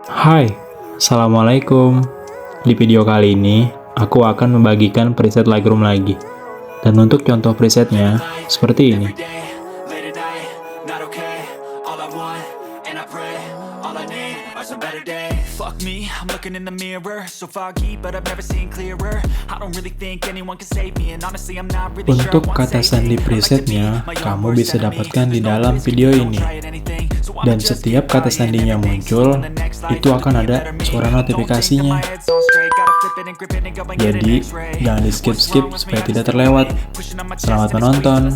Hai, Assalamualaikum. Di video kali ini, aku akan membagikan preset Lightroom lagi. Dan untuk contoh presetnya, seperti ini. Fuck me, I'm looking in the mirror, so foggy, but I've never seen clearer. I don't really think anyone can save me, and honestly I'm not really sure Untuk kata sandi presetnya, kamu bisa dapatkan di dalam video ini. Dan setiap kata sandinya muncul, itu akan ada suara notifikasinya. Jadi, jangan di skip-skip supaya tidak terlewat. Selamat menonton.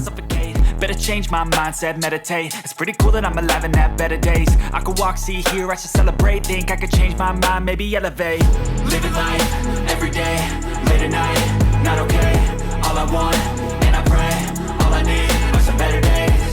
Better change my mindset, meditate. It's pretty cool that I'm alive and have better days. I could walk, see, hear, I should celebrate. Think I could change my mind, maybe elevate. Living life, every day, late at night, not okay. All I want, and I pray, all I need are some better days.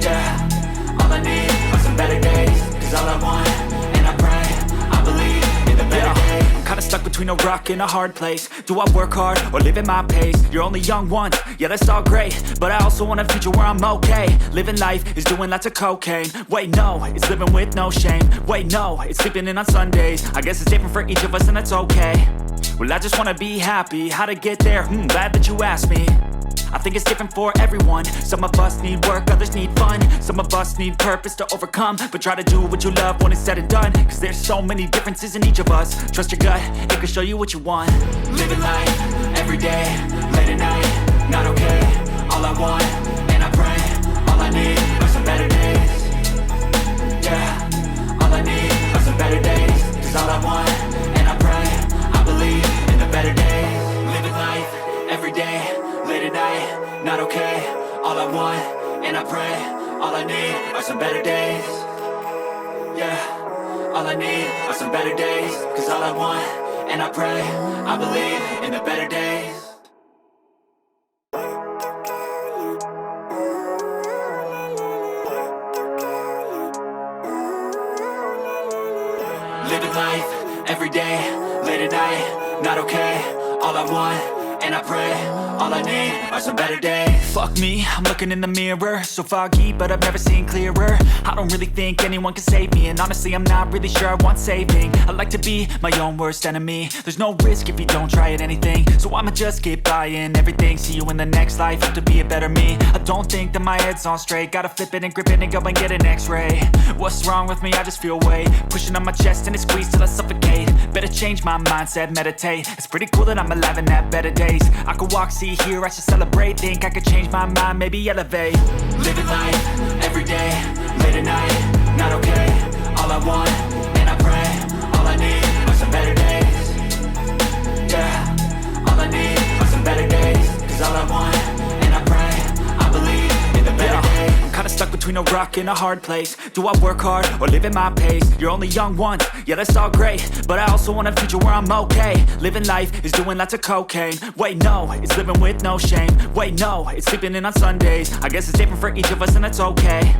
Yeah, all I need are some better days. Cause all I want, and I pray, I believe in the better days. Kinda stuck between a rock and a hard place. Do I work hard or live at my pace? You're only young once, yeah that's all great, but I also want a future where I'm okay. Living life is doing lots of cocaine. Wait no, it's living with no shame. Wait no, it's sleeping in on Sundays. I guess it's different for each of us and that's okay. Well I just wanna be happy, how to get there? Glad that you asked me. I think it's different for everyone. Some of us need work, others need fun. Some of us need purpose to overcome. But try to do what you love when it's said and done. Cause there's so many differences in each of us. Trust your gut, it can show you what you want. Living life, every day, late at night, not okay. All I want, and I pray, all I need are some better days. Yeah, all I need are some better days. Cause all I want, and I pray, I believe in the better days. Living life, every day, late at night, not okay. All I want, and I pray, all I need are some better days. Yeah, all I need are some better days. Cause all I want, and I pray, I believe in the better days. Living life, every day, late at night, not okay. All I want, and I pray, all I need are some better days. Fuck me, I'm looking in the mirror, so foggy, but I've never seen clearer. I don't really think anyone can save me, and honestly I'm not really sure I want saving. I like to be my own worst enemy. There's no risk if you don't try at anything, so I'ma just keep buying everything. See you in the next life, have to be a better me. I don't think that my head's on straight, gotta flip it and grip it and go and get an x-ray. What's wrong with me? I just feel weight pushing on my chest and it squeezes till I suffocate. Better change my mindset, meditate. It's pretty cool that I'm alive and have better days. I could walk, see, hear, I should celebrate. Think I could change my mind, maybe elevate. Living life, every day, late at night, not okay. All I want, and I pray, all I need are some better days. Yeah, all I need are some better days. Cause all I want, and I pray, I believe in the better days. I'm kinda stuck between a rock and a hard place. Do I work hard or live at my pace? You're only young once, yeah that's all great, but I also want a future where I'm okay. Living life is doing lots of cocaine. Wait no, it's living with no shame. Wait no, it's sleeping in on Sundays. I guess it's different for each of us and that's okay.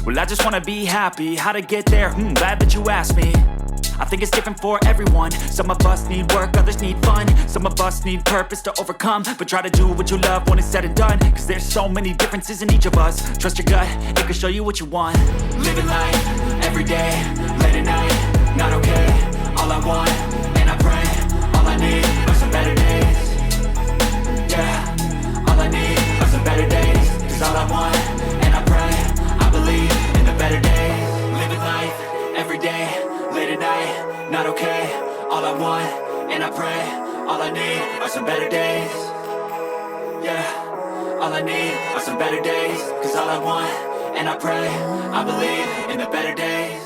Well I just wanna be happy, how to get there? Glad that you asked me. I think it's different for everyone. Some of us need work, others need fun. Some of us need purpose to overcome. But try to do what you love when it's said and done. Cause there's so many differences in each of us. Trust your gut, it can show you what you want. Living life, every day, late at night, not okay. All I want, and I pray, all I need are some better days. Yeah, all I need are some better days. Cause all I want, and I pray, I believe in the better days. Living life, every day, late at night, not okay. All I want, and I pray, all I need are some better days. Yeah, all I need are some better days. Cause all I want, and I pray, I believe in the better days.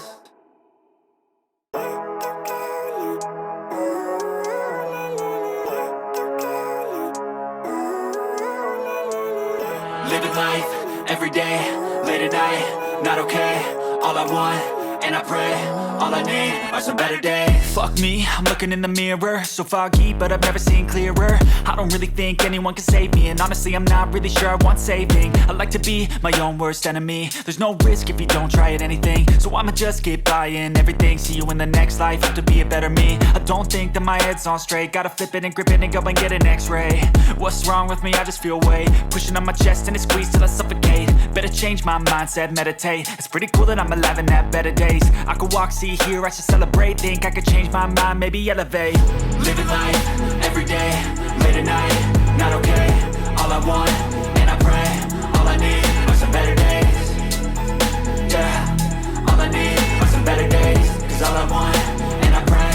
Living life, every day, late at night, not okay. All I want, and I pray, all I need are some better days. Fuck me, I'm looking in the mirror, so foggy, but I've never seen clearer. I don't really think anyone can save me, and honestly I'm not really sure I want saving. I like to be my own worst enemy. There's no risk if you don't try at anything, so I'ma just keep buying everything. See you in the next life, have to be a better me. I don't think that my head's on straight, gotta flip it and grip it and go and get an x-ray. What's wrong with me? I just feel weight pushing on my chest and it squeezes till I suffocate. Better change my mindset, meditate. It's pretty cool that I'm alive and have better days. I could walk, see, see here, I should celebrate. Think I could change my mind, maybe elevate. Living life, every day, late at night, not okay. All I want, and I pray, all I need are some better days. Yeah, all I need are some better days. Cause all I want, and I pray,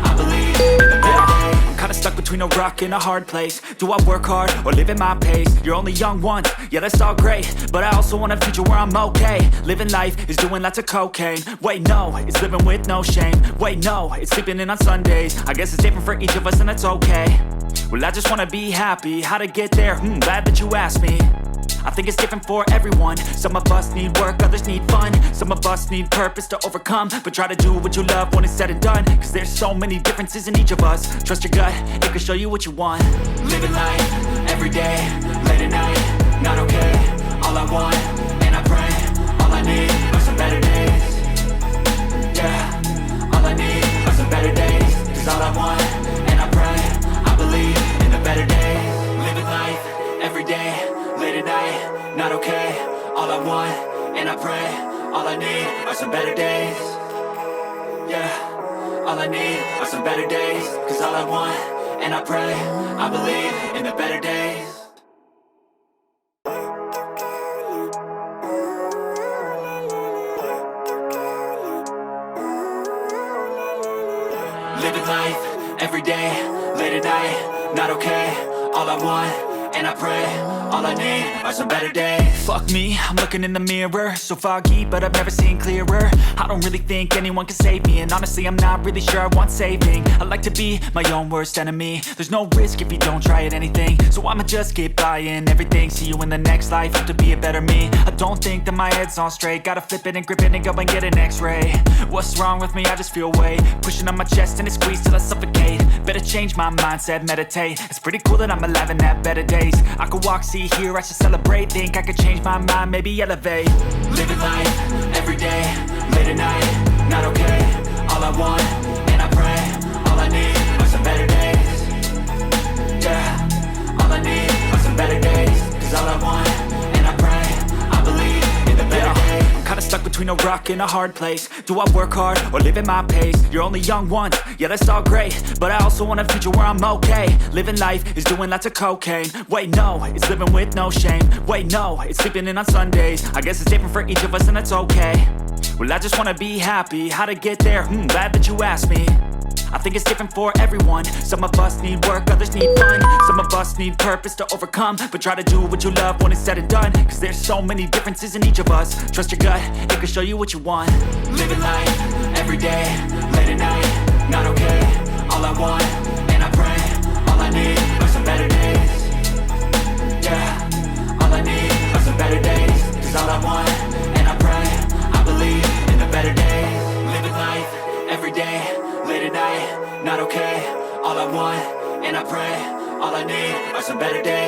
I believe in the better days. I'm kinda stuck between a rock and a hard place. Do I work hard or live at my pace? You're only young once, yeah that's all great, but I also want a future where I'm okay. Living life is doing lots of cocaine. Wait no, it's living with no shame. Wait no, it's sleeping in on Sundays. I guess it's different for each of us and that's okay. Well I just wanna be happy, how to get there? Glad that you asked me. I think it's different for everyone. Some of us need work, others need fun. Some of us need purpose to overcome. But try to do what you love when it's said and done. Cause there's so many differences in each of us. Trust your gut, it can show you what you want. Living life, every day, late at night, not okay. All I want, and I pray, all I need are some better days. Yeah, all I need are some better days. Cause all I want, and I pray, I believe in the better days. Living life, every day, late at night, not okay. All I want, and I pray, all I need are some better days. Yeah, all I need are some better days. Cause all I want, and I pray, I believe in the better days. Living life, every day, late at night, not okay. All I want, and I pray, all I need are some better days. Fuck me, I'm looking in the mirror, so foggy, but I've never seen clearer. I don't really think anyone can save me, and honestly I'm not really sure I want saving. I like to be my own worst enemy. There's no risk if you don't try at anything, so I'ma just keep buying everything. See you in the next life, hope to be a better me. I don't think that my head's on straight, gotta flip it and grip it and go and get an x-ray. What's wrong with me? I just feel weight pushing on my chest and it squeezes till I suffocate. Better change my mindset, meditate. It's pretty cool that I'm alive and have better days. I could walk, see, hear, I should celebrate. Think I could change my mind, maybe elevate. Living life, every day, late at night, not okay. All I want, and I pray, all I need are some better days. Yeah, all I need are some better days. Cause all I want, and I pray, I believe in the better days. I'm kinda stuck between a rock and a hard place. Do I work hard or live at my pace? You're only young once, yeah that's all great, but I also want a future where I'm okay. Living life is doing lots of cocaine. Wait no, it's living with no shame. Wait no, it's sleeping in on Sundays. I guess it's different for each of us and that's okay. Well I just wanna be happy, how to get there? Glad that you asked me. I think it's different for everyone. Some of us need work, others need fun. Some of us need purpose to overcome. But try to do what you love when it's said and done. Cause there's so many differences in each of us. Trust your gut, it can show you what you want. Living life, every day, late at night, not okay. All I want, and I pray, all I need are some better days. Yeah, all I need are some better days. Cause all I want, and I pray, I believe in the better days. Living life, every day, late at night, not okay. All I want, and I pray, all I need are some better days.